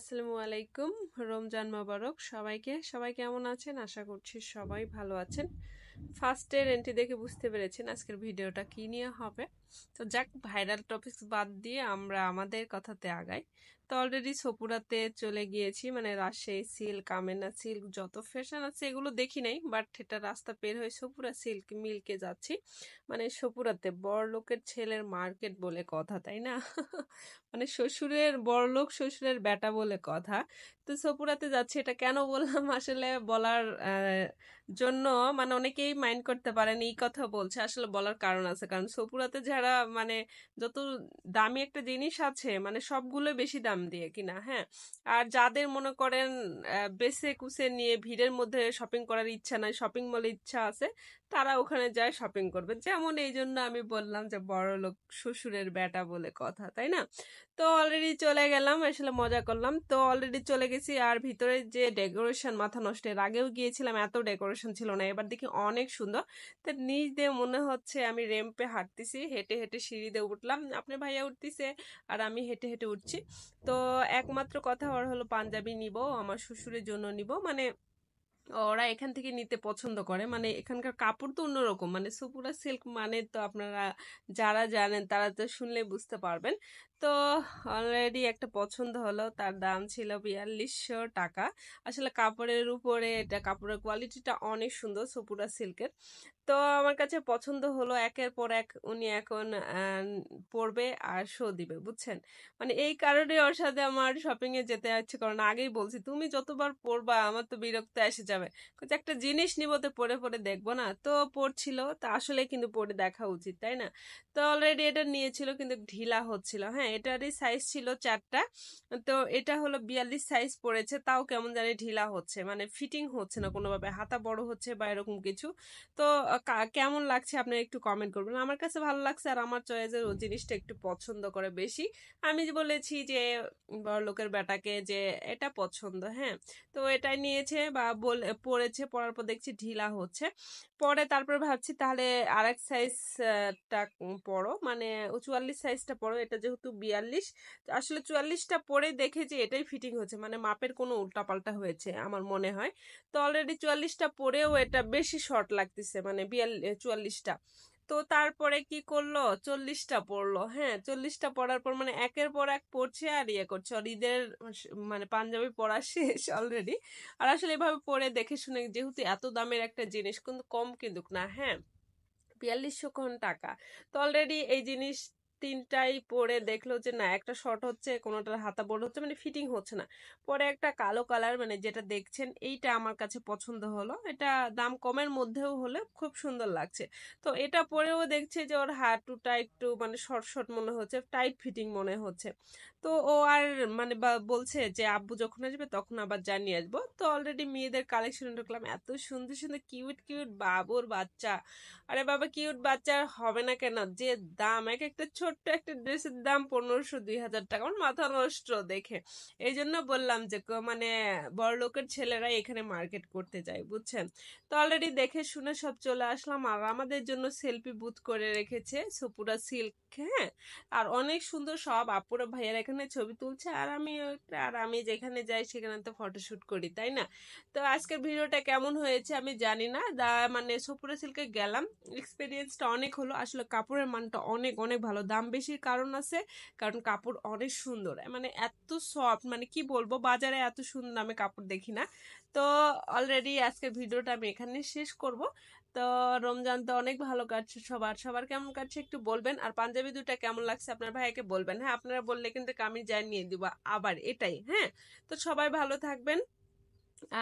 আসসালামু আলাইকুম। রমজান মোবারক সবাইকে। সবাই কেমন আছেন? আশা করছি সবাই ভালো আছেন। ফার্স্টের এন্ট্রি দেখে বুঝতে পেরেছেন আজকের ভিডিওটা কি নিয়ে হবে। তো যাক, ভাইরাল টপিকস বাদ দিয়ে আমরা আমাদের কথাতে আগাই। তো অলরেডি সপুরাতে চলে গিয়েছি, মানে রাজশাহী সিল্ক, আমেনা সিল্ক, যত ফ্যাশন আছে এগুলো দেখি নাই, বাট এটা রাস্তা বের হয়ে সপুরা সিল্ক মিলকে যাচ্ছি। মানে সপুরাতে বড় লোকের ছেলের মার্কেট বলে কথা, তাই না? মানে শ্বশুরের বড়লোক, শ্বশুরের বেটা বলে কথা। তো সপুরাতে যাচ্ছি, এটা কেন বললাম আসলে বলার জন্য, মানে অনেকেই মাইন্ড করতে পারেন এই কথা বলছে, আসলে বলার কারণ আছে। কারণ সপুরাতে যারা মানে যত দামি একটা জিনিস আছে, মানে সবগুলো বেশি দাম দিয়ে কিনা, হ্যাঁ। আর যাদের মনে করেন বেছে কুছে নিয়ে ভিড়ের মধ্যে শপিং করার ইচ্ছা নাই, শপিং মলে ইচ্ছা আছে, তারা ওখানে যায় শপিং করবে। যেমন এই জন্য আমি বললাম যে বড় লোক শ্বশুরের বেটা বলে কথা, তাই না? তো অলরেডি চলে গেলাম, আসলে মজা করলাম। তো অলরেডি চলে গেছি, আর ভিতরে যে ডেকোরেশন মাথা নষ্ট। এর আগেও গিয়েছিলাম, এত ডেকোরেশন ছিল না, এবার দেখি অনেক সুন্দর। তো নিচ দিয়ে মনে হচ্ছে আমি র্যাম্পে হাঁটতেছি, হেঁটে হেঁটে সিঁড়ি দিয়ে উঠলাম, আপনি ভাইয়া উঠতেছে আর আমি হেঁটে হেঁটে উঠছি। তো একমাত্র কথা ওর হলো পাঞ্জাবি নিব, আমার শ্বশুরের জন্য নিব। মানে ওরা এখান থেকে নিতে পছন্দ করে, মানে এখানকার কাপড় তো অন্যরকম। মানে সুপুরা সিল্ক মানে তো আপনারা যারা জানেন তারা তো শুনলে বুঝতে পারবেন। তো অলরেডি একটা পছন্দ হলো, তার দাম ছিল 4200 টাকা। আসলে কাপড়ের উপরে এটা, কাপড়ের কোয়ালিটিটা অনেক সুন্দর সুপুরা সিল্কের। তো আমার কাছে পছন্দ হলো, একের পর এক উনি এখন পরবে আর শো দিবে, বুঝছেন। মানে এই কারণে ওর সাথে আমার শপিং এ যেতে ইচ্ছে করে না। আগেই বলছি তুমি যতবার পরবা আমার তো বিরক্ত এসে যাবে। কিন্তু একটা জিনিস নিব তো পরে পরে দেখবো না? তো পরছিল, তা আসলে কিন্তু পরে দেখা উচিত, তাই না? তো অলরেডি এটা নিয়েছিল কিন্তু ঢিলা হচ্ছিল। হ্যাঁ, এটারই সাইজ ছিল 4টা। তো এটা হলো 42 সাইজ পড়েছে, তাও কেমন জানি ঢিলা হচ্ছে, মানে ফিটিং হচ্ছে না কোনোভাবে, হাতা বড় হচ্ছে বা এরকম কিছু। তো কেমন লাগছে আপনি একটু কমেন্ট করবেন। আমার কাছে ভালো লাগছে, আর আমার চয়েসের ও জিনিসটা একটু পছন্দ করে বেশি। আমি যে বলেছি যে বড় লোকের বেটাকে যে এটা পছন্দ, হ্যাঁ। তো এটাই নিয়েছে বা পরেছে, পরার পর দেখছি ঢিলা হচ্ছে। পরে তারপর ভাবছি তাহলে আরেক সাইজটা পরো, মানে 44 সাইজটা পরো, এটা যেহেতু 42। আসলে 44টা পরে দেখে যে এটাই ফিটিং হচ্ছে, মানে মাপের কোনো উল্টাপাল্টা হয়েছে আমার মনে হয়। তো অলরেডি 44টা পরেও এটা বেশি শর্ট লাগতেছে, মানে 44টা। তো তারপরে কি করলো, 40টা পড়লো। হ্যাঁ, 40টা পড়ার পর মানে একের পর এক পড়ছে আর ইয়ে করছে। আর ঈদের মানে পাঞ্জাবি পড়া শেষ অলরেডি। আর আসলে এভাবে পরে দেখে শুনে, যেহেতু এত দামের একটা জিনিস, কিন্তু কম কিন্তু না, হ্যাঁ। 4200 টাকা। তো অলরেডি এই জিনিস তিনটাই পরে দেখলো যে না, একটা শর্ট হচ্ছে, কোনোটার হাতা বড় হচ্ছে, মানে ফিটিং হচ্ছে না। পরে একটা কালো কালার, মানে যেটা দেখছেন এইটা আমার কাছে পছন্দ হলো। এটা দাম কমের মধ্যেও হলে খুব সুন্দর লাগছে। তো এটা পরেও দেখছে যে ওর হাঁটুটা একটু মানে শর্ট শর্ট মনে হচ্ছে, টাইট ফিটিং মনে হচ্ছে। তো ও আর মানে বলছে যে আব্বু যখন আসবে তখন আবার জানিয়ে আসবো। তো অলরেডি মেয়েদের কালেকশন ঢুকলাম, এত সুন্দর সুন্দর কিউট কিউট বাবুর বাচ্চা। আরে বাবা, কিউট বাচ্চার হবে না কেন? যে দাম, এক একটা ছোট্ট একটা ড্রেসের দাম 1500-2000 টাকা, আমার মাথা নষ্ট দেখে। এই জন্য বললাম যে মানে বড় লোকের ছেলেরা এখানে মার্কেট করতে যায়, বুঝছেন। তো অলরেডি দেখে শুনে সব চলে আসলাম, আর আমাদের জন্য সেলফি বুথ করে রেখেছে সুপুরা সিল্ক, হ্যাঁ। আর অনেক সুন্দর সব আপুরা ভাইয়ার এখানে ছবি তুলছে, আর আমি যেখানে যাই সেখানে তো ফটোশুট করি, তাই না? তো আজকের ভিডিওটা কেমন হয়েছে আমি জানি না, মানে সপুরা সিল্কে গেলাম, এক্সপিরিয়েন্সটা অনেক হলো। আসলে কাপড়ের মানটা অনেক অনেক ভালো। দাম বেশির কারণ আছে, কারণ কাপড় অনেক সুন্দর, মানে এত সফট, মানে কি বলবো, বাজারে এত সুন্দর আমি কাপড় দেখি না। তো অলরেডি আজকের ভিডিওটা আমি এখানে শেষ করব। তো রমজান তো অনেক ভালো কাটছে সবার, সবার কেমন কাটছে একটু বলবেন। আর পাঞ্জাবি দুটা কেমন লাগছে আপনার ভাইয়াকে বলবেন, হ্যাঁ। আপনারা বললে কিন্তু আমি জানিয়ে দিব আবার, এটাই, হ্যাঁ। তো সবাই ভালো থাকবেন,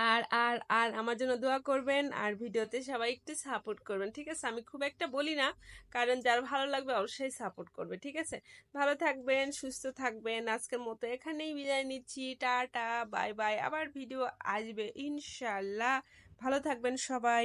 আর আর আর আমার জন্য দোয়া করবেন, আর ভিডিওতে সবাই একটু সাপোর্ট করবেন, ঠিক আছে? আমি খুব একটা বলি না, কারণ যার ভালো লাগবে অবশ্যই সাপোর্ট করবে, ঠিক আছে? ভালো থাকবেন, সুস্থ থাকবেন। আজকের মতো এখানেই বিদায় নিচ্ছি, টাটা, বাই বাই। আবার ভিডিও আসবে ইনশাল্লাহ। ভালো থাকবেন সবাই।